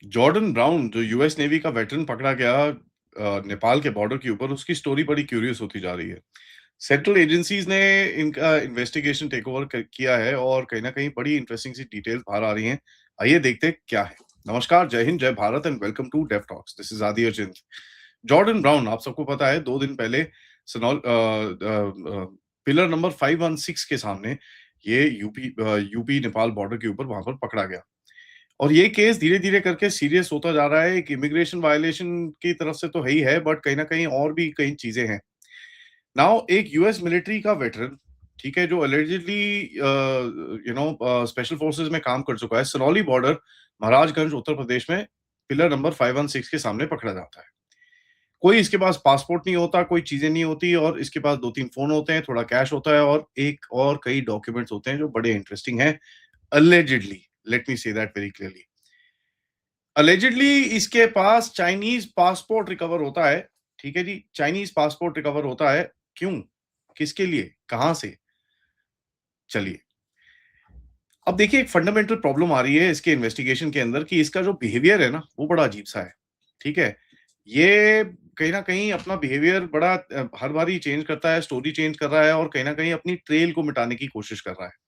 Jordan brown जो US navy का veteran पकड़ा गया नेपाल के बॉर्डर के ऊपर, उसकी स्टोरी बड़ी क्यूरियस होती जा रही है। सेंट्रल एजेंसीज ने इनका इन्वेस्टिगेशन टेक ओवर किया है और कहीं ना कहीं बड़ी इंटरेस्टिंग सी डिटेल्स बाहर आ रही हैं। आइए देखते हैं क्या है। नमस्कार, जय हिंद, जय Bharat and welcome to deaf talks. This is Adi Achint. Jordan brown, आप सबको पता है, 2 दिन पहले सनौल पिलर नंबर 516 के सामने ये यूपी नेपाल बॉर्डर के ऊपर वहां पर पकड़ा गया। और ये केस धीरे-धीरे करके सीरियस होता जा रहा है। एक इमिग्रेशन वायलेशन की तरफ से तो है ही है, बट कहीं न कहीं और भी कई चीज़ें हैं। नाउ एक यूएस मिलिट्री का वेटरन, ठीक है, जो अलिजेडली स्पेशल फोर्सेस में काम कर चुका है, सिरौली बॉर्डर, महाराजगंज, उत्तर प्रदेश में पिलर नंबर 516 के सामने पकड़ा जाता है। कोई इसके पास पासपोर्ट नहीं होता, कोई चीज़ें नहीं होती और इसके पास 2-3 फ़ोन होते हैं, थोड़ा कैश होता है और एक और कई डॉक्यूमेंट्स होते हैं जो बड़े इंटरेस्टिंग हैं, अलिजेडली। Let me say that very clearly. Allegedly इसके पास चाइनीज पासपोर्ट रिकवर होता है। ठीक है जी, चाइनीज पासपोर्ट रिकवर होता है। क्यों? किसके लिए? कहां से? चलिए, अब देखिए, एक फंडामेंटल प्रॉब्लम आ रही है इसके इन्वेस्टिगेशन के अंदर कि इसका जो बिहेवियर है ना, वो बड़ा अजीब सा है। ठीक है, ये कहीं ना कहीं अपना बिहेवियर बड़ा हर बार ही चेंज करता है, स्टोरी चेंज कर रहा है और कहीं ना कहीं अपनी ट्रेल को मिटाने की कोशिश कर रहा है।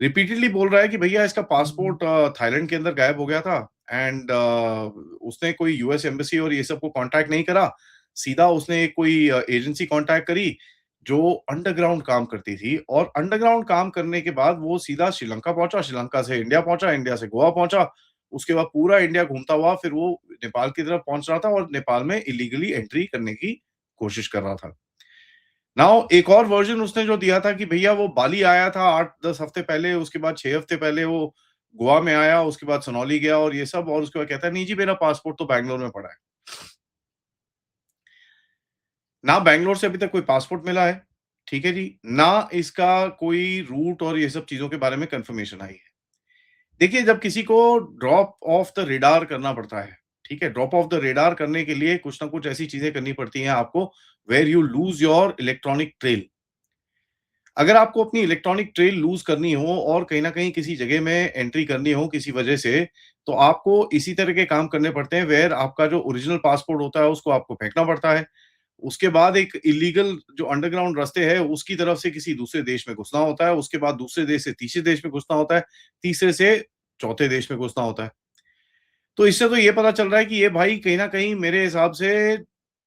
रिपीटेडली बोल रहा है कि भैया इसका पासपोर्ट थाईलैंड के अंदर गायब हो गया था एंड उसने कोई यूएस एम्बेसी और ये सब को कांटेक्ट नहीं करा। सीधा उसने एक कोई एजेंसी कांटेक्ट करी जो अंडरग्राउंड काम करती थी और अंडरग्राउंड काम करने के बाद वो सीधा श्रीलंका पहुंचा, श्रीलंका से इंडिया पहुंचा, इंडिया से गोवा पहुंचा। उसके बाद पूरा इंडिया घूमता हुआ फिर वो नेपाल की तरफ पहुंच रहा था और नेपाल में इलीगली एंट्री करने की कोशिश कर रहा था। नाउ एक और वर्जन उसने जो दिया था कि भैया वो बाली आया था 8-10 हफ्ते पहले, उसके बाद 6 हफ्ते पहले वो गोवा में आया, उसके बाद सनौली गया और ये सब, और उसके बाद कहता है नहीं जी मेरा पासपोर्ट तो बैंगलोर में पड़ा है। ना बैंगलोर से अभी तक कोई पासपोर्ट मिला है, ठीक है जी, ना इसका कोई रूट और ये सब चीज़ों के बारे में कन्फर्मेशन आई है। देखिए, जब किसी को ड्रॉप ऑफ द रेडार करना पड़ता है, ठीक है? ड्रॉप ऑफ द रेडार करने के लिए कुछ ना कुछ ऐसी चीज़ें करनी पड़ती हैं आपको, where you lose your electronic trail. अगर आपको अपनी इलेक्ट्रॉनिक ट्रेल लूज़ करनी हो और कहीं न कहीं किसी जगह में एंट्री करनी हो किसी वजह से, तो आपको इसी तरह के काम करने पड़ते हैं वेयर आपका जो ओरिजिनल पासपोर्ट होता है उसको आपको फेंकना पड़ता है। उसके बाद एक इल्लीगल जो अंडरग्राउंड रास्ते हैं उसकी तरफ से किसी दूसरे देश में घुसना होता है, उसके बाद दूसरे देश से तीसरे देश में घुसना होता है, तीसरे से चौथे देश में घुसना होता है। तो इससे तो ये पता चल रहा है कि ये भाई कहीं न कहीं मेरे हिसाब से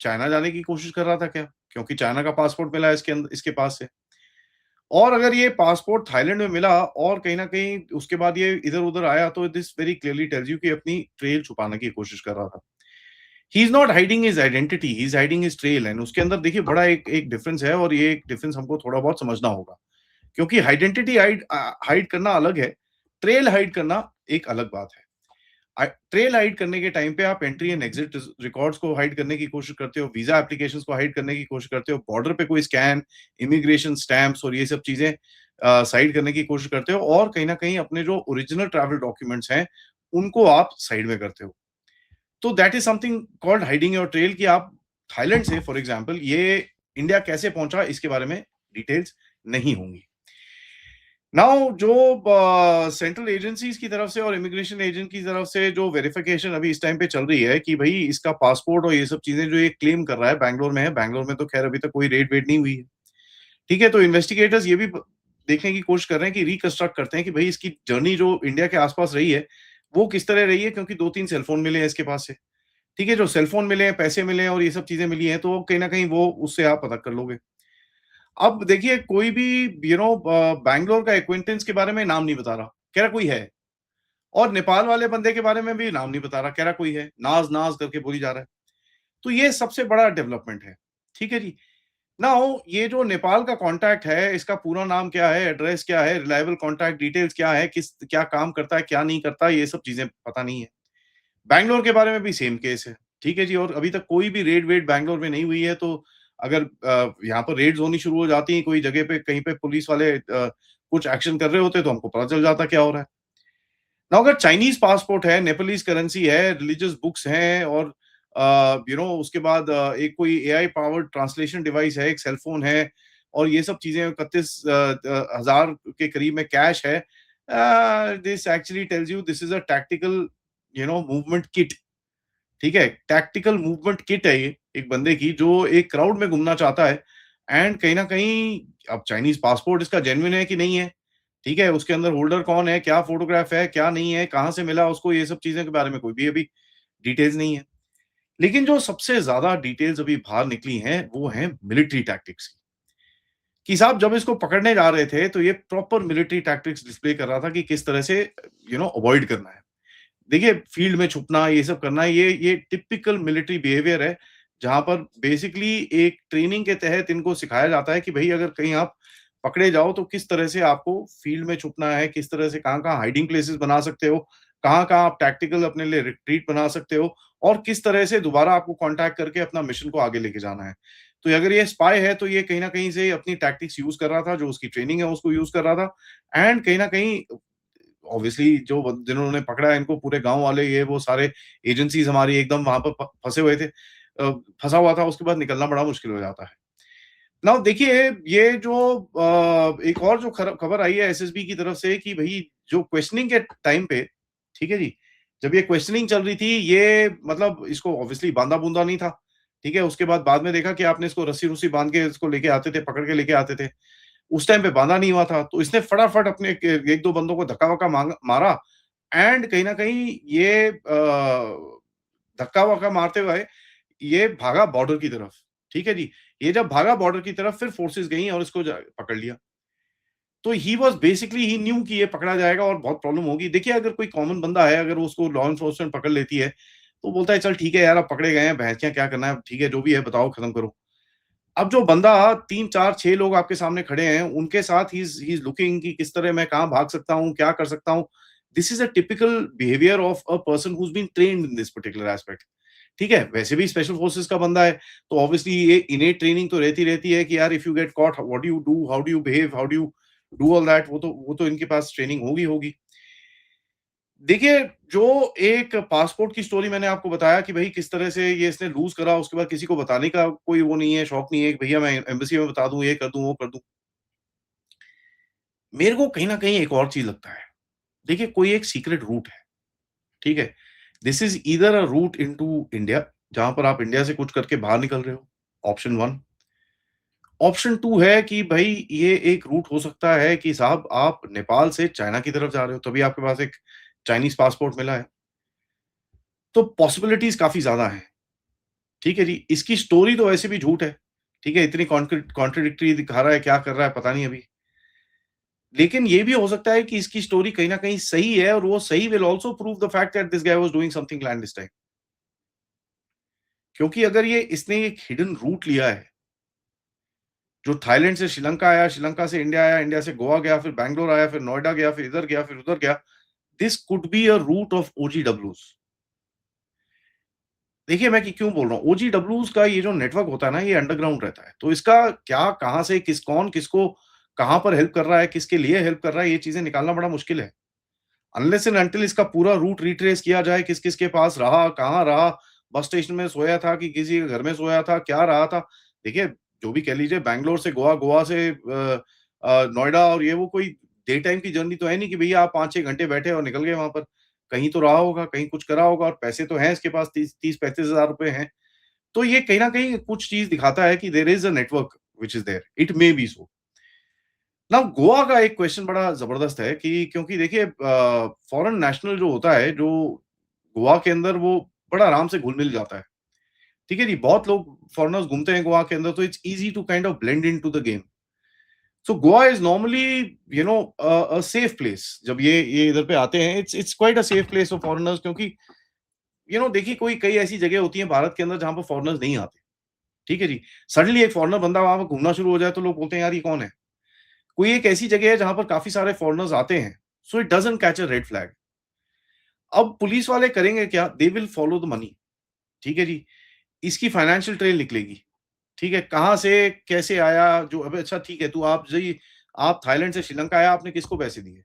चाइना जाने की कोशिश कर रहा था क्या? क्योंकि चाइना का पासपोर्ट मिला है इसके पास से। और अगर ये पासपोर्ट थाईलैंड में मिला और कहीं न कहीं उसके बाद ये इधर-उधर आया तो this very clearly tells you कि अपनी ट्रेल छुपाने की कोशिश कर रहा था। He is not hiding his identity, he is hiding his trail and उसके अंदर देखिए बड़ा एक एक डिफरेंस है और ये एक डिफरेंस हमको थोड़ा बहुत समझना होगा। क्योंकि आइडेंटिटी हाइड करना अलग है, ट्रेल हाइड करना एक अलग बात है। ट्रेल हाइड करने के टाइम पे आप एंट्री एंड एग्जिट रिकॉर्ड्स को हाइड करने की कोशिश करते हो, वीजा एप्लीकेशंस को हाइड करने की कोशिश करते हो, बॉर्डर पे कोई स्कैन, इमिग्रेशन स्टैंप्स और ये सब चीजें साइड करने की कोशिश करते हो और कहीं ना कहीं अपने जो ओरिजिनल ट्रैवल डॉक्यूमेंट्स हैं उनको आप साइड में करते हो। तो that is something called hiding your trail कि आप थाईलैंड से फॉर एग्जाम्पल ये इंडिया कैसे पहुंचा इसके बारे में डिटेल्स नहीं होंगी। नाउ जो सेंट्रल एजेंसीज की तरफ से और इमिग्रेशन एजेंट की तरफ से जो वेरिफिकेशन अभी इस टाइम पे चल रही है कि भाई इसका पासपोर्ट और ये सब चीजें जो ये क्लेम कर रहा है बैंगलोर में है, बैंगलोर में तो खैर अभी तक कोई रेड वेड नहीं हुई है। ठीक है, तो इन्वेस्टिगेटर्स ये भी देखने की कोशिश कर रहे हैं कि रिकंस्ट्रक्ट करते हैं कि भाई इसकी जर्नी जो इंडिया के आसपास रही है वो किस तरह रही है, क्योंकि 2-3 सेलफोन मिले हैं इसके पास से। ठीक है, जो सेलफोन मिले हैं, पैसे मिले हैं और ये सब चीजें मिली हैं तो कहीं ना कहीं वो उससे आप पता कर लोगे। अब देखिए, कोई भी बैंगलोर का एक्विंटेंस के बारे में नाम नहीं बता रहा, कह रहा कोई है। और नेपाल वाले बंदे के बारे में भी नाम नहीं बता रहा, कह रहा कोई है, नाज नाज करके बोली जा रहा है। तो ये सबसे बड़ा डेवलपमेंट है। ठीक है जी। नाउ ये जो नेपाल का कॉन्टैक्ट है, इसका पूरा नाम क्या है, एड्रेस क्या है, रिलायबल कॉन्टैक्ट डिटेल्स क्या है, किस क्या काम करता है, क्या नहीं करता, ये सब चीजें पता नहीं है। बैंगलोर के बारे में भी सेम केस है। ठीक है जी, और अभी तक कोई भी रेड वेड बैंगलोर में नहीं हुई है, तो अगर यहाँ पर रेड्स होनी शुरू हो जाती हैं कोई जगह पे, कहीं पे पुलिस वाले कुछ एक्शन कर रहे होते तो हमको पता चल जाता क्या हो रहा है। ना अगर चाइनीज पासपोर्ट है, नेपालीज करेंसी है, रिलीजियस बुक्स हैं और उसके बाद एक कोई एआई पावर्ड ट्रांसलेशन डिवाइस है, एक सेल फोन है और ये सब चीजें 31,000 के करीब में कैश है। This actually tells you this is a tactical movement kit, ठीक है? टैक्टिकल मूवमेंट किट है ये, एक बंदे की जो एक क्राउड में घूमना चाहता है एंड कहीं न कहीं अब चाइनीज़ पासपोर्ट इसका जेन्युइन है कि नहीं है, ठीक है? उसके अंदर होल्डर कौन है, क्या फ़ोटोग्राफ है, क्या नहीं है, कहाँ से मिला उसको, ये सब चीज़ों के बारे में कोई भी अभी डिटेल्स नहीं है। लेकिन जो सबसे ज़्यादा डिटेल्स अभी बाहर निकली हैं, वो हैं मिलिट्री टैक्टिक्स की। कि साहब जब इसको पकड़ने जा रहे थे, तो ये प्रॉपर मिलिट्री टैक्टिक्स डिस्प्ले कर रहा था कि किस तरह से अवॉइड करना है। देखिए, फील्ड में छुपना, ये सब करना, ये टिपिकल मिलिट्री बिहेवियर है, जहाँ पर बेसिकली एक ट्रेनिंग के तहत इनको सिखाया जाता है कि भई अगर कहीं आप पकड़े जाओ, तो किस तरह से आपको फील्ड में छुपना है, किस तरह से कहाँ-कहाँ हाइडिंग प्लेसेस बना सकते हो, कहाँ-कहाँ आप टैक्टिकल अपने लिए रिट्रीट बना सकते हो और किस तरह से दोबारा आपको कॉन्टैक्ट करके अपना मिशन को आगे लेके जाना है। तो अगर ये स्पाई है, तो ये कहीं न कहीं से अपनी टैक्टिक्स यूज़ कर रहा था, जो उसकी ट्रेनिंग है, उसको यूज़ कर रहा था एंड कहीं न कहीं ऑब्वियसली जिन्होंने पकड़ा है इनको पूरे गाँव वाले ये वो सारे एजेंसीज़ हमारी एकदम वहाँ पर फ फँसे हुए थे। फँसा हुआ था उसके बाद निकलना बड़ा मुश्किल हो जाता है। नाउ देखिए ये जो एक और जो खबर आई है एसएसबी की तरफ से कि भई जो क्वेश्चनिंग के टाइम पे, ठीक है जी? जब ये क्वेश्चनिंग चल रही थी ये मतलब इसको ऑब्वियसली बाँधा-बूँधा नहीं था, ठीक है? उसके बाद में देखा कि आपने इसको रस्सी-रुस्सी बाँध के इसको लेके आते थे, पकड़ के लेके आते थे। उस टाइम पे बाँधा नहीं हुआ था, तो इसने फटाफट अपने एक 1-2 बंदों को धक्का-वक्का मारा एंड कहीं न कहीं ये धक्का-वक्का मारते हुए ये भागा बॉर्डर की तरफ, ठीक है जी? ये जब भागा बॉर्डर की तरफ फिर फोर्सेस गई और इसको जा पकड़ लिया। तो he was basically he new कि ये पकड़ा जाएगा और बहुत प्रॉब्लम होगी। देखिए अगर कोई कॉमन बंदा है, अगर उसको लॉ एनफोर्समेंट पकड़ लेती है, तो बोलता है चल ठीक है यार अब पकड़े गए हैं, भैंसिया क्या करना है, ठीक है जो भी है बताओ खत्म करो। अब जो बंदा 3, 4, 6 लोग आपके सामने खड़े हैं, उनके साथ ही इज़ लुकिंग कि किस तरह मैं कहाँ भाग सकता हूँ, क्या कर सकता हूँ। This is a typical behaviour of a person who is been trained in this particular aspect. ठीक है? वैसे भी स्पेशल फोर्सेस का बंदा है, तो ऑब्वियसली ये इनेट ट्रेनिंग तो रहती है कि यार if you get caught what do you do? How do you behave? How do you do all that? वो तो इनके पास ट्रेनिंग होगी। देखिए, जो एक पासपोर्ट की स्टोरी मैंने आपको बताया कि भई किस तरह से ये इसने लूज़ करा, उसके बाद किसी को बताने का कोई वो नहीं है, शौक नहीं है कि भैया मैं एम्बेसी में बता दूँ, ये कर दूँ, वो कर दूँ। मेरे को कहीं न कहीं एक और चीज़ लगता है। देखिए, कोई एक सीक्रेट रूट है, ठीक है? This is either a route into India, जहाँ पर आप इंडिया से कुछ करके बाहर निकल रहे हो, ऑप्शन 1। ऑप्शन 2 है कि भई ये एक रूट हो सकता है कि साहब आप नेपाल से चाइना की तरफ जा रहे हो, तभी आपके पास एक चाइनीज़ पासपोर्ट मिला है। तो पॉसिबिलिटीज़ काफ़ी ज़्यादा हैं। ठीक है जी, इसकी स्टोरी तो वैसे भी झूठ है, ठीक है? इतनी कॉन्ट्राडिक्टरी दिखा रहा है, क्या कर रहा है पता नहीं अभी। लेकिन ये भी हो सकता है कि इसकी स्टोरी कहीं न कहीं सही है और वो सही will also prove the fact that this guy was doing something clandestine. क्योंकि अगर ये इसने एक हिडन रूट लिया है, जो थाईलैंड से श्रीलंका आया, श्रीलंका से इंडिया आया, इंडिया से गोवा गया, फिर बैंगलोर आया, फिर नोएडा गया, फिर इधर गया, फिर उधर गया, this could be a route of ओजीडब्ल्यूज़। देखिए, मैं कि क्यों बोल रहा हूँ, ओजीडब्ल्यूज़ का ये जो नेटवर्क होता है ना, ये अंडरग्राउंड रहता है। तो इसका क्या, कहाँ से, कौन किसको, कहाँ पर हेल्प कर रहा है, किसके लिए हेल्प कर रहा है, ये चीज़ें निकालना बड़ा मुश्किल है। अनलेस एंड अंटिल इसका पूरा रूट रिट्रेस किया जाए, किस-किस के पास रहा, कहाँ रहा, बस स्टेशन में सोया था कि किसी के घर में सोया था, क्या रहा था। देखिए, जो भी कह लीजिए बैंगलोर से गोवा, गोवा से नोएडा और ये वो कोई डे टाइम की जर्नी तो है नहीं कि भैया आप 5-6 घंटे बैठे और निकल गए वहाँ पर। कहीं तो रहा होगा, कहीं कुछ करा होगा और पैसे तो हैं इसके पास 30-35 हज़ार रुपए हैं। तो ये कहीं न कहीं कुछ चीज़ दिखाता है कि there is a network which is there, it may be so. Now Goa का एक क्वेश्चन बड़ा ज़बरदस्त है कि क्योंकि देखिए फॉरेन नेशनल जो होता है, जो गोवा के अंदर वो बड़ा आराम से घुल-मिल जाता है। ठीक है जी? बहुत लोग फॉरेनर्स घूमते हैं गोवा के अंदर तो it's easy to kind of blend into the game. So Goa is normally a safe place जब ये इधर पे आते हैं it's it's quite a safe place for foreigners क्योंकि देखिए कोई कई ऐसी जगह होती हैं भारत के अंदर जहाँ पर फॉरेनर्स नहीं आते। ठीक है जी? सडनली एक फॉरेनर बंदा वहाँ पे घूमना शुरू हो जाए तो लोग बोलते हैं यार ये कौन है? कोई एक ऐसी जगह है जहाँ पर काफ़ी सारे फॉरेनर्स आते हैं, so it doesn't catch a red flag. अब पुलिस वाले करेंगे क्या? They will follow the money, ठीक है जी? इसकी फाइनेंशियल ट्रेल निकलेगी, ठीक है? कहाँ से, कैसे आया, जो अबे अच्छा ठीक है, तू आप थाईलैंड से श्रीलंका आया, आपने किसको पैसे दिए?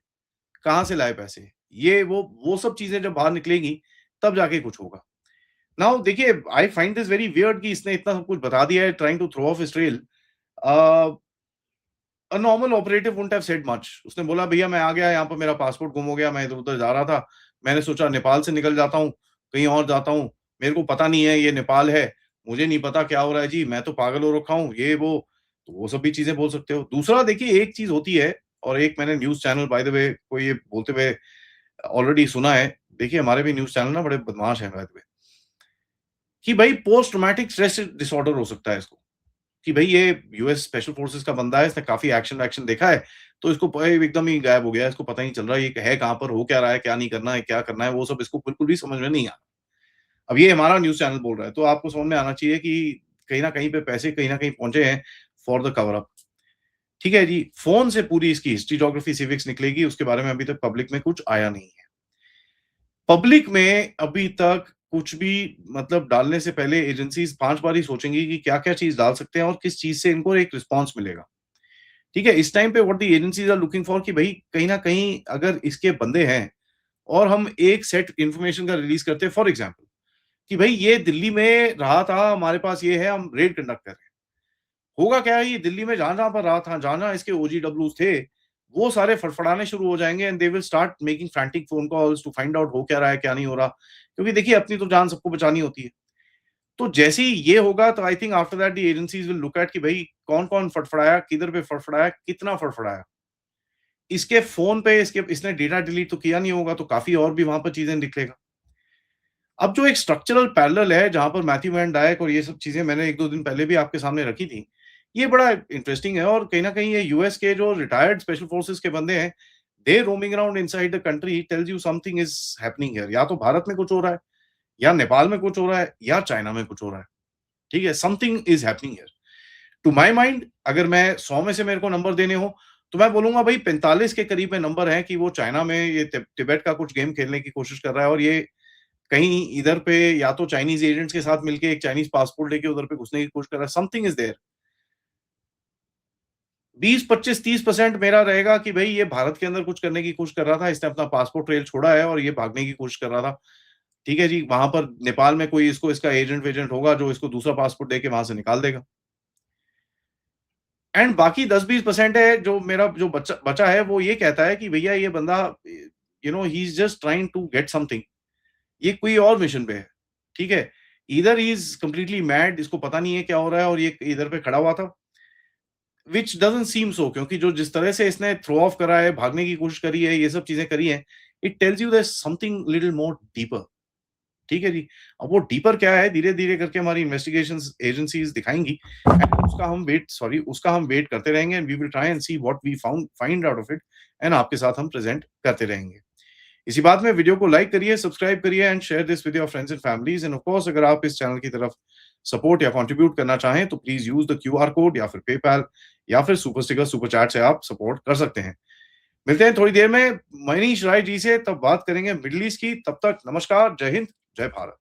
कहाँ से लाए पैसे? ये वो सब चीज़ें जब बाहर निकलेंगी, तब जाके कुछ होगा। नाउ देखिए, I find this very weird कि इसने इतना सब कुछ बता दिया है, trying to throw off his trail. A a normal operative wouldn't have said much. उसने बोला भैया मैं आ गया यहाँ पर मेरा पासपोर्ट गुम हो गया, मैं इधर-उधर जा रहा था, मैंने सोचा नेपाल से निकल जाता हूँ, कहीं और जाता हूँ, मेरे को पता नहीं है ये नेपाल है, मुझे नहीं पता क्या हो रहा है जी, मैं तो पागल हो रखा हूँ, ये वो, तो वो सब भी चीज़ें बोल सकते हो। दूसरा देखिए एक चीज़ होती है और एक मैंने news channel by the way को ये बोलते हुए ऑलरेडी सुना है, देखिए हमारे भी न्यूज़ चैनल ना बड़े बदमाश हैं बाय द वे, कि भई पोस्ट ट्रॉमेटिक स्ट्रेस डिसऑर्डर हो सकता है इसको। कि भई ये यूएस स्पेशल फोर्सेस का बंदा है, इसने काफ़ी एक्शन-वैक्शन देखा है, तो इसको एकदम ही गायब हो गया है, इसको पता ही नहीं चल रहा है ये है कहाँ पर, हो क्या रहा है, क्या नहीं करना है, क्या करना है, वो सब इसको बिल्कुल भी समझ में नहीं आ रहा। अब ये हमारा न्यूज़ चैनल बोल रहा है, तो आपको समझ में आना चाहिए कि कहीं न कहीं पे पैसे कहीं न कहीं पहुँचे हैं फॉर द कवर अप। ठीक है जी, फ़ोन से पूरी इसकी हिस्ट्री, ज्योग्राफी, सिविक्स निकलेगी, उसके बारे में अभी तक पब्लिक में कुछ आया नहीं है। पब्लिक में अभी तक कुछ भी मतलब डालने से पहले एजेंसीज़ 5 बार ही सोचेंगी कि क्या-क्या चीज़ डाल सकते हैं और किस चीज़ से इनको एक रिस्पॉन्स मिलेगा। ठीक है? इस टाइम पे what the agencies are looking for कि भई कहीं न कहीं अगर इसके बंदे हैं और हम एक सेट इन्फॉर्मेशन का रिलीज़ करते हैं फॉर एग्ज़ाम्पल कि भई ये दिल्ली में रहा था, हमारे पास ये है, हम रेड कंडक्ट कर रहे हैं। होगा क्या है ये दिल्ली में जहाँ-जहाँ पर रहा था, जहाँ-जहाँ इसके ओजीडब्ल्यूज़ थे, वो सारे फड़फड़ाने शुरू हो जाएँगे and they will start making frantic phone calls to find out हो क्या रहा है, क्या नहीं हो रहा। क्योंकि देखिए अपनी तो जान सबको बचानी होती है। तो जैसे ही ये होगा तो I think after that the agencies will look at कि भई कौन-कौन फड़फड़ाया, किधर पे फड़फड़ाया, कितना फड़फड़ाया। इसके फ़ोन पे इसने डेटा डिलीट तो किया नहीं होगा, तो काफ़ी और भी वहाँ पर चीज़ें निकलेगा। अब जो एक स्ट्रक्चरल पैरेलल है, जहाँ पर मैथ्यू वैन डायक और ये सब चीज़ें मैंने 1-2 दिन पहले भी आपके सामने रखी थी, ये बड़ा इंटरेस्टिंग है और कहीं न कहीं ये यूएस के जो रिटायर्ड स्पेशल फोर्सेस के बंदे हैं, they roaming around inside the country tells you something is happening here. या तो भारत में कुछ हो रहा है, या नेपाल में कुछ हो रहा है, या चाइना में कुछ हो रहा है। ठीक है? Something is happening here. To my mind अगर मैं 100 में से मेरे को नंबर देने हो, तो मैं बोलूँगा भई 45 के करीब में नंबर है कि वो चाइना में ये तिब्बत का कुछ गेम खेलने की कोशिश कर रहा है और ये कहीं इधर पे या तो चाइनीज़ एजेंट्स के साथ मिलके एक चाइनीज़ पासपोर्ट लेके उधर पे घुसने की कोशिश कर रहा है, समथिंग इज़ देयर। 20, 25, 30% मेरा रहेगा कि भई ये भारत के अंदर कुछ करने की कोशिश कर रहा था, इसने अपना पासपोर्ट ट्रेल छोड़ा है और ये भागने की कोशिश कर रहा था। ठीक है जी, वहाँ पर नेपाल में कोई इसका एजेंट-वेजेंट होगा जो इसको दूसरा पासपोर्ट देके वहाँ से निकाल देगा। एंड बाकी 10-20% है जो मेरा जो बचा बचा है वो ये कहता है कि भैया ये बंदा he is just trying to get something. ये कोई और मिशन पे है। ठीक है? Either he is completely mad, इसको पता नहीं है क्या हो रहा है और ये इधर पे खड़ा हुआ था, व्हिच डज़न्ट सीम सो, क्योंकि जो जिस तरह से इसने थ्रो ऑफ करा है, भागने की कोशिश करी है, ये सब चीज़ें करी हैं, it tells you there is something little more deeper. ठीक है जी? अब वो डीपर क्या है, धीरे-धीरे करके हमारी इन्वेस्टिगेशंस एजेंसीज़ दिखाएँगी एंड उसका हम वेट करते रहेंगे and we will try and see what we find out of it and आपके साथ हम प्रेज़ेंट करते रहेंगे। इसी बात में वीडियो को लाइक करिए, सब्सक्राइब करिए and share this with your friends and families end of course अगर आप इस चैनल की तरफ सपोर्ट या कंट्रीब्यूट करना चाहें तो please use the QR code या फिर पेपैल या फिर सुपर स्टिकर, सुपर चैट से आप सपोर्ट कर सकते हैं। मिलते हैं थोड़ी देर में मनीष राय जी से, तब बात करेंगे मिडल ईस्ट की। तब तक नमस्कार, जय हिंद, जय भारत।